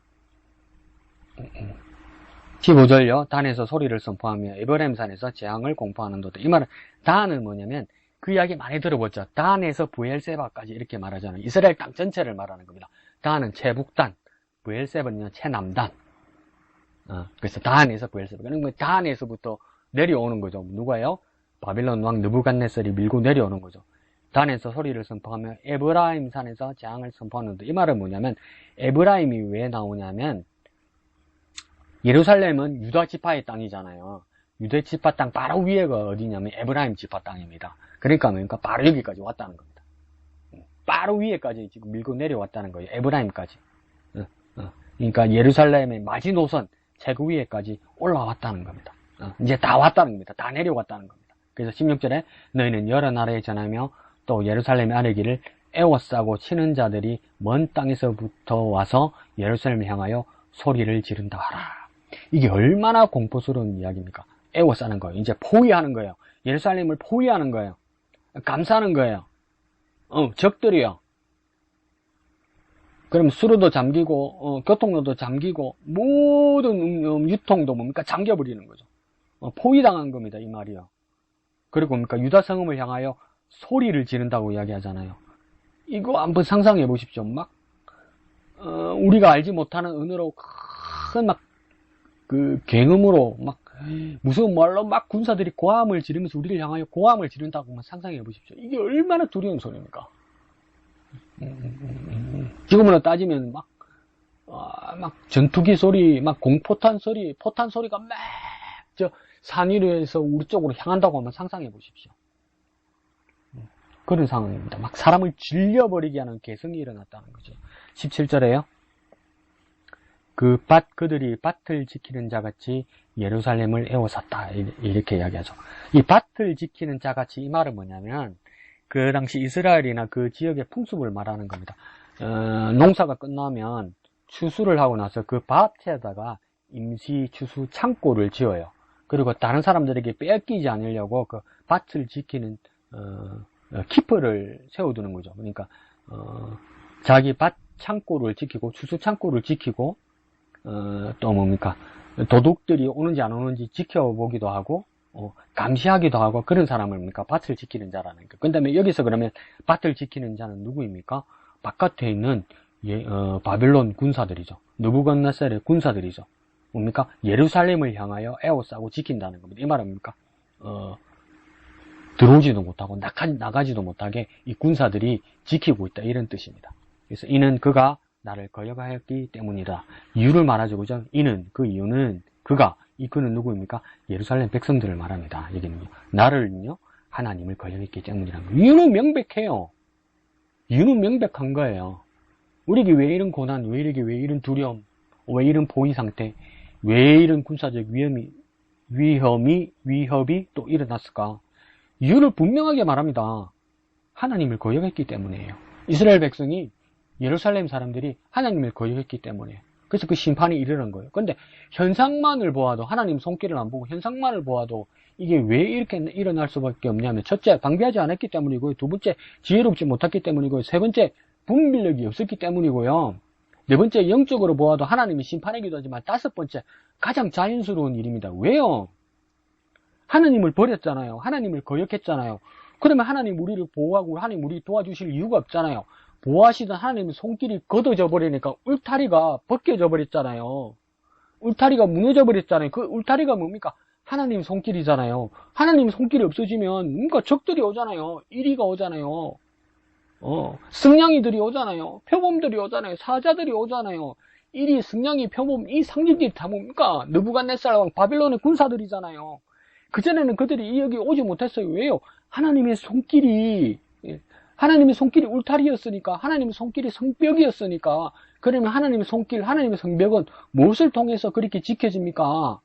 15절요. 단에서 소리를 선포하며 에브라임 산에서 재앙을 공포하는도다. 이 말은 단은 뭐냐면 그 이야기 많이 들어봤죠. 단에서 브엘세바까지 이렇게 말하잖아요. 이스라엘 땅 전체를 말하는 겁니다. 단은 최북단, 브엘세바는 최남단. 그래서 단에서 브엘세바. 그러니까 단에서부터 내려오는 거죠. 누가요? 바빌론 왕 느부갓네살이 밀고 내려오는 거죠. 단에서 소리를 선포하며 에브라임 산에서 재앙을 선포하는데 이 말은 뭐냐면 에브라임이 왜 나오냐면 예루살렘은 유다 지파의 땅이잖아요. 유다 지파 땅 바로 위에가 어디냐면 에브라임 지파 땅입니다. 그러니까 바로 여기까지 왔다는 겁니다. 바로 위에까지 지금 밀고 내려왔다는 거예요. 에브라임까지. 그러니까 예루살렘의 마지노선 최고 위에까지 올라왔다는 겁니다. 이제 다 왔다는 겁니다. 다 내려왔다는 겁니다. 그래서 16절에 너희는 여러 나라에 전하며 또 예루살렘의 아래기를 애워싸고 치는 자들이 먼 땅에서부터 와서 예루살렘을 향하여 소리를 지른다 하라. 이게 얼마나 공포스러운 이야기입니까? 애워싸는 거예요. 이제 포위하는 거예요. 예루살렘을 포위하는 거예요. 감싸는 거예요. 적들이요. 그럼 수로도 잠기고 교통로도 잠기고 모든 유통도 뭡니까? 잠겨버리는 거죠. 포위당한 겁니다. 이 말이요. 그리고 뭡니까? 유다 성읍을 향하여 소리를 지른다고 이야기하잖아요. 이거 한번 상상해 보십시오. 막 우리가 알지 못하는 언어로 큰 갱음으로 무서운 말로 막 군사들이 고함을 지르면서 우리를 향하여 고함을 지른다고 상상해 보십시오. 이게 얼마나 두려운 소리입니까? 지금으로 따지면 막 전투기 소리, 막 공포탄 소리, 포탄 소리가 막 산 위로에서 우리 쪽으로 향한다고 한번 상상해 보십시오. 그런 상황입니다. 막 사람을 질려버리게 하는 개성이 일어났다는 거죠. 17절에요. 그들이 밭을 지키는 자같이 예루살렘을 에워쌌다. 이렇게 이야기하죠. 이 밭을 지키는 자같이 이 말은 뭐냐면 그 당시 이스라엘이나 그 지역의 풍습을 말하는 겁니다. 농사가 끝나면 추수를 하고 나서 그 밭에다가 임시 추수 창고를 지어요. 그리고 다른 사람들에게 뺏기지 않으려고 그 밭을 지키는 키퍼를 세워두는 거죠. 그러니까 자기 밭 창고를 지키고 추수 창고를 지키고 또 뭡니까? 도둑들이 오는지 안 오는지 지켜보기도 하고 감시하기도 하고 그런 사람을 뭡니까? 밭을 지키는 자라는 거. 그다음에 여기서 그러면 밭을 지키는 자는 누구입니까? 바깥에 있는 바빌론 군사들이죠. 느부갓네살의 군사들이죠. 뭡니까? 예루살렘을 향하여 에워싸고 지킨다는 겁니다. 이 말은 뭡니까? 들어오지도 못하고 나가지도 못하게 이 군사들이 지키고 있다. 이런 뜻입니다. 그래서 이는 그가 나를 거역하였기 때문이다. 이유를 말하죠. 그죠? 그 이유는 그는 누구입니까? 예루살렘 백성들을 말합니다. 여기는요. 나를요, 하나님을 거역했기 때문이라는 거예요. 이유는 명백해요. 이유는 명백한 거예요. 우리에게 왜 이런 고난, 왜 이런 두려움, 왜 이런 포위 상태, 왜 이런 군사적 위험이 위협이 또 일어났을까? 이유를 분명하게 말합니다. 하나님을 거역했기 때문이에요. 이스라엘 백성이, 예루살렘 사람들이 하나님을 거역했기 때문이에요. 그래서 그 심판이 일어난 거예요. 근데 현상만을 보아도, 하나님 손길을 안 보고 현상만을 보아도 이게 왜 이렇게 일어날 수밖에 없냐면, 첫째, 방비하지 않았기 때문이고요. 두 번째, 지혜롭지 못했기 때문이고요. 세 번째, 분별력이 없었기 때문이고요. 네 번째, 영적으로 보아도 하나님이 심판이기도 하지만, 다섯 번째, 가장 자연스러운 일입니다. 왜요? 하나님을 버렸잖아요. 하나님을 거역했잖아요. 그러면 하나님 우리를 보호하고 하나님 우리 도와주실 이유가 없잖아요. 보호하시던 하나님의 손길이 걷어져 버리니까 울타리가 벗겨져 버렸잖아요. 울타리가 무너져 버렸잖아요. 그 울타리가 뭡니까? 하나님 손길이잖아요. 하나님 손길이 없어지면 뭔가 적들이 오잖아요. 이리가 오잖아요. 승냥이들이 오잖아요. 표범들이 오잖아요. 사자들이 오잖아요. 이리, 승냥이, 표범, 이 상징들이 다 뭡니까? 느부갓네살 왕 바빌론의 군사들이잖아요. 그전에는 그들이 여기 오지 못했어요. 왜요? 하나님의 손길이 울타리였으니까, 하나님의 손길이 성벽이었으니까. 그러면 하나님의 손길, 하나님의 성벽은 무엇을 통해서 그렇게 지켜집니까?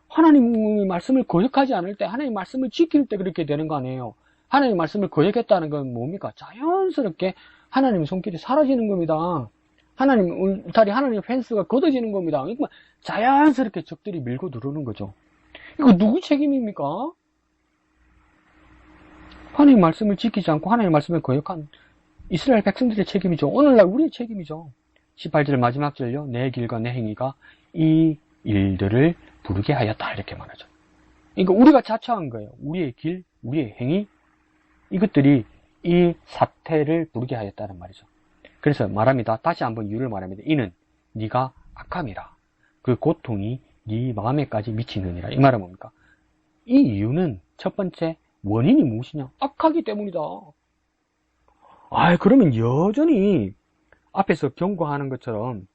하나님의 말씀을 거역하지 않을 때, 하나님의 말씀을 지킬 때 그렇게 되는 거 아니에요. 하나님의 말씀을 거역했다는 건 뭡니까? 자연스럽게 하나님의 손길이 사라지는 겁니다. 하나님 울타리, 하나님의 펜스가 걷어지는 겁니다. 그러니까 자연스럽게 적들이 밀고 들어오는 거죠. 이거 누구 책임입니까? 하나님의 말씀을 지키지 않고 하나님의 말씀을 거역한 이스라엘 백성들의 책임이죠. 오늘날 우리의 책임이죠. 18절 마지막 절요. 내 길과 내 행위가 이 일들을 부르게 하였다. 이렇게 말하죠. 그러니까 우리가 자처한 거예요. 우리의 길, 우리의 행위, 이것들이 이 사태를 부르게 하였다는 말이죠. 그래서 말합니다. 다시 한번 이유를 말합니다. 이는 네가 악함이라. 그 고통이 네 마음에까지 미치느니라. 이 말은 뭡니까? 이 이유는 첫 번째 원인이 무엇이냐? 악하기 때문이다. 그러면 여전히 앞에서 경고하는 것처럼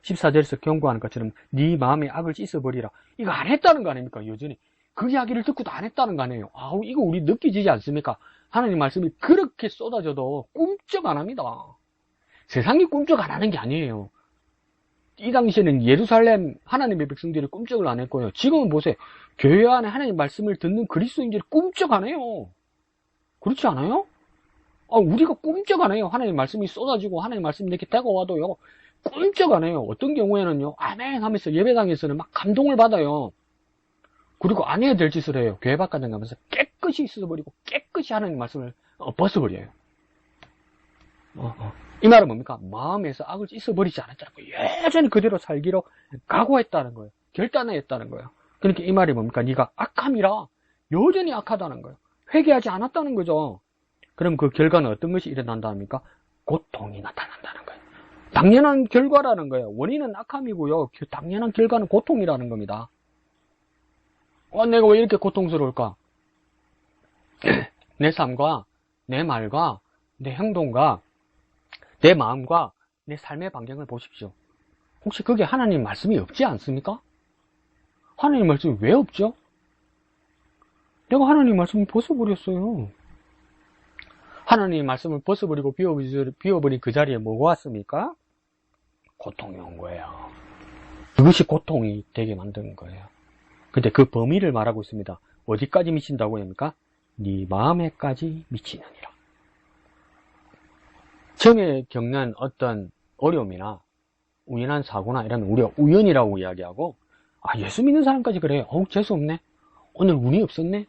14절에서 경고하는 것처럼 네 마음에 악을 씻어버리라. 이거 안 했다는 거 아닙니까? 여전히 그 이야기를 듣고도 안 했다는 거 아니에요. 이거 우리 느끼지 않습니까? 하나님 말씀이 그렇게 쏟아져도 꿈쩍 안 합니다. 세상이 꿈쩍 안 하는 게 아니에요. 이 당시에는 예루살렘 하나님의 백성들이 꿈쩍을 안 했고요. 지금은 보세요. 교회 안에 하나님 말씀을 듣는 그리스도인들이 꿈쩍 안 해요. 그렇지 않아요? 우리가 꿈쩍 안 해요. 하나님 말씀이 쏟아지고 하나님 말씀이 이렇게 되고 와도요. 꿈쩍 안 해요. 어떤 경우에는요. 아멘 하면서 예배당에서는 막 감동을 받아요. 그리고 안 해야 될 짓을 해요. 교회 바깥에 가면서 깨끗이 씻어버리고 깨끗이 하나님 말씀을 벗어버려요. 이 말은 뭡니까? 마음에서 악을 씻어버리지 않았다는 거예요. 여전히 그대로 살기로 각오했다는 거예요. 결단했다는 거예요. 그러니까 이 말이 뭡니까? 네가 악함이라 여전히 악하다는 거예요. 회개하지 않았다는 거죠. 그럼 그 결과는 어떤 것이 일어난다니까? 고통이 나타난다는 거예요. 당연한 결과라는 거예요. 원인은 악함이고요. 당연한 결과는 고통이라는 겁니다. 내가 왜 이렇게 고통스러울까? 내 삶과 내 말과 내 행동과 내 마음과 내 삶의 반경을 보십시오. 혹시 그게 하나님 말씀이 없지 않습니까? 하나님 말씀이 왜 없죠? 내가 하나님 말씀을 벗어버렸어요. 하나님 말씀을 벗어버리고 비워버린 그 자리에 뭐가 왔습니까? 고통이 온 거예요. 그것이 고통이 되게 만든 거예요. 근데 그 범위를 말하고 있습니다. 어디까지 미친다고 합니까? 네 마음에까지 미치느니라. 처음에 겪는 어떤 어려움이나 우연한 사고나 이런 우리가 우연이라고 이야기하고, 예수 믿는 사람까지 그래요. 재수 없네. 오늘 운이 없었네.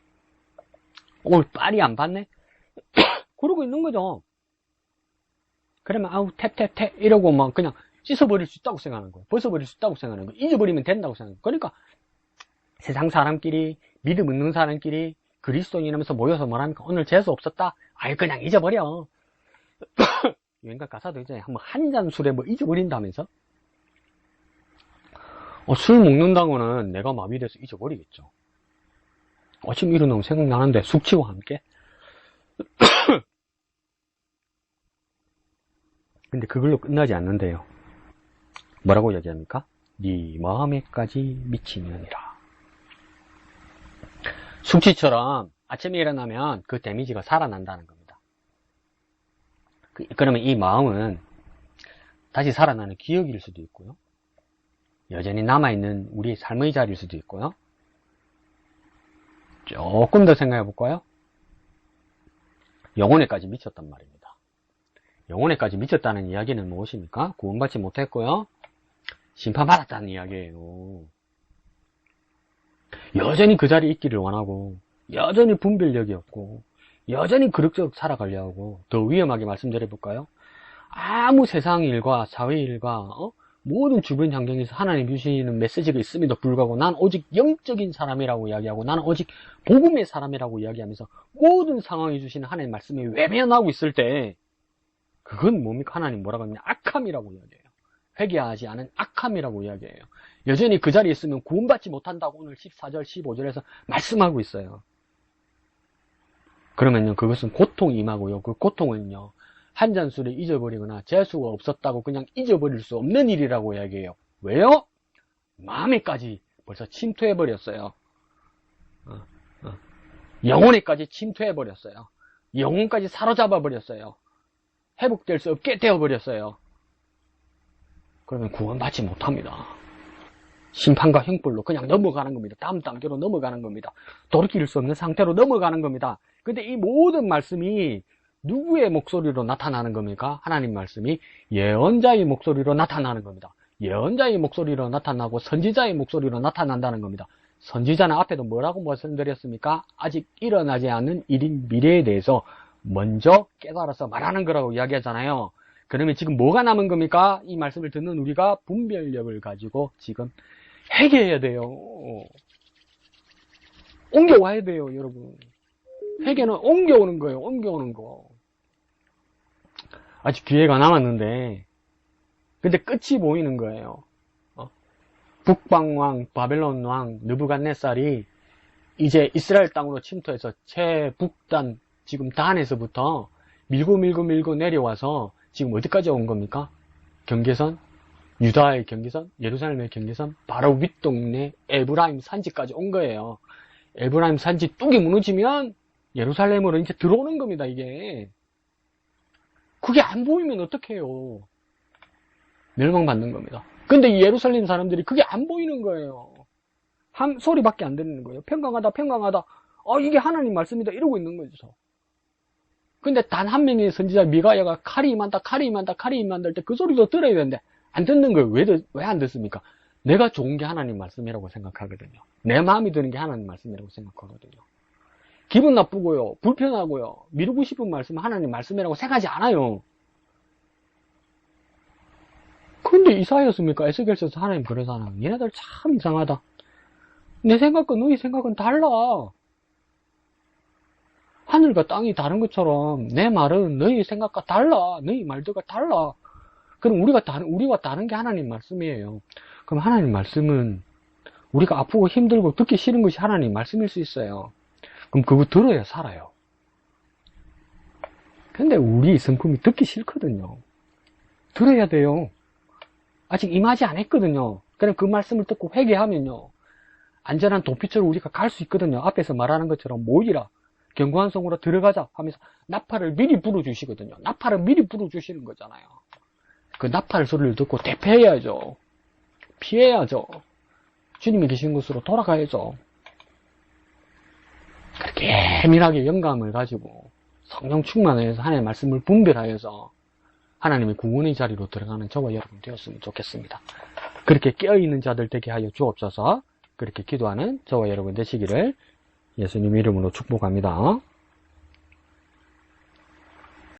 오늘 빨이 안 받네. 그러고 있는 거죠. 그러면 탭 이러고 막 그냥 씻어버릴 수 있다고 생각하는 거예요. 벗어버릴 수 있다고 생각하는 거예요. 잊어버리면 된다고 생각하는 거예요. 그러니까 세상 사람끼리, 믿음 없는 사람끼리 그리스도인이라면서 모여서 뭐랍니까? 오늘 재수 없었다? 그냥 잊어버려. 유행가 가사도 있잖아요. 한 잔 술에 뭐 잊어버린다면서? 술 먹는다고는 내가 마비돼서 잊어버리겠죠. 아침 일어나면 생각나는데 숙취와 함께. 근데 그걸로 끝나지 않는데요. 뭐라고 얘기합니까? 네 마음에까지 미치느니라. 숙취처럼 아침에 일어나면 그 데미지가 살아난다는 겁니다. 그러면 이 마음은 다시 살아나는 기억일 수도 있고요. 여전히 남아있는 우리의 삶의 자리일 수도 있고요. 조금 더 생각해 볼까요? 영혼에까지 미쳤단 말입니다. 영혼에까지 미쳤다는 이야기는 무엇입니까? 구원받지 못했고요. 심판받았다는 이야기예요. 여전히 그 자리에 있기를 원하고, 여전히 분별력이 없고, 여전히 그릇저릇 살아가려 하고, 더 위험하게 말씀드려 볼까요? 아무 세상 일과 사회 일과 모든 주변 환경에서 하나님 주시는 메시지가 있음에도 불구하고 난 오직 영적인 사람이라고 이야기하고 나는 오직 복음의 사람이라고 이야기하면서 모든 상황에 주시는 하나님 말씀에 외면하고 있을 때 그건 뭡니까? 하나님 뭐라고 하냐? 악함이라고 이야기해요. 회개하지 않은 악함이라고 이야기해요. 여전히 그 자리에 있으면 구원받지 못한다고 오늘 14절 15절에서 말씀하고 있어요. 그러면요 그것은 고통이 임하고요. 그 고통은요 한 잔술에 잊어버리거나 재수가 없었다고 그냥 잊어버릴 수 없는 일이라고 이야기해요. 왜요? 마음에까지 벌써 침투해버렸어요. 영혼에까지 침투해버렸어요. 영혼까지 사로잡아버렸어요. 회복될 수 없게 되어버렸어요. 그러면 구원받지 못합니다. 심판과 형벌로 그냥 넘어가는 겁니다. 다음 단계로 넘어가는 겁니다. 돌이킬 수 없는 상태로 넘어가는 겁니다. 근데 이 모든 말씀이 누구의 목소리로 나타나는 겁니까? 하나님 말씀이 예언자의 목소리로 나타나는 겁니다. 예언자의 목소리로 나타나고 선지자의 목소리로 나타난다는 겁니다. 선지자는 앞에도 뭐라고 말씀드렸습니까? 아직 일어나지 않은 일인 미래에 대해서 먼저 깨달아서 말하는 거라고 이야기하잖아요. 그러면 지금 뭐가 남은 겁니까? 이 말씀을 듣는 우리가 분별력을 가지고 지금 회개해야 돼요. 옮겨와야 돼요, 여러분. 회개는 옮겨오는 거예요, 옮겨오는 거. 아직 기회가 남았는데, 근데 끝이 보이는 거예요. 북방왕, 바벨론 왕, 느부갓네살이 이제 이스라엘 땅으로 침투해서 최북단, 지금 단에서부터 밀고 내려와서 지금 어디까지 온 겁니까? 경계선, 유다의 경계선, 예루살렘의 경계선, 바로 윗동네 에브라임 산지까지 온 거예요. 에브라임 산지 뚝이 무너지면 예루살렘으로 이제 들어오는 겁니다, 이게. 그게 안 보이면 어떡해요? 멸망받는 겁니다. 근데 이 예루살렘 사람들이 그게 안 보이는 거예요. 한 소리밖에 안 들리는 거예요. 평강하다. 이게 하나님 말씀이다. 이러고 있는 거죠. 근데 단 한 명의 선지자 미가야가 칼이 임한다 할 때 그 소리도 들어야 되는데 안 듣는 거예요. 왜 안 듣습니까? 내가 좋은 게 하나님 말씀이라고 생각하거든요. 내 마음이 드는 게 하나님 말씀이라고 생각하거든요. 기분 나쁘고요, 불편하고요, 미루고 싶은 말씀은 하나님 말씀이라고 생각하지 않아요. 근데 이사야였습니까? 에스겔서에서 하나님 그러잖아. 얘네들 참 이상하다. 내 생각과 너희 생각은 달라. 하늘과 땅이 다른 것처럼 내 말은 너희 생각과 달라. 너희 말들과 달라. 그럼 우리와 다른 게 하나님 말씀이에요. 그럼 하나님 말씀은 우리가 아프고 힘들고 듣기 싫은 것이 하나님 말씀일 수 있어요. 그럼 그거 들어야 살아요. 근데 우리 성품이 듣기 싫거든요. 들어야 돼요. 아직 임하지 않았거든요. 그럼 그 말씀을 듣고 회개하면요, 안전한 도피처로 우리가 갈 수 있거든요. 앞에서 말하는 것처럼 모이라, 견고한 성으로 들어가자 하면서 나팔을 미리 불어주시거든요. 나팔을 미리 불어주시는 거잖아요. 그 나팔 소리를 듣고 대피해야죠. 피해야죠. 주님이 계신 곳으로 돌아가야죠. 그렇게 예민하게 영감을 가지고 성령 충만해서 하나님의 말씀을 분별하여서 하나님의 구원의 자리로 들어가는 저와 여러분 되었으면 좋겠습니다. 그렇게 깨어있는 자들 되게 하여 주옵소서. 그렇게 기도하는 저와 여러분 되시기를 예수님 이름으로 축복합니다.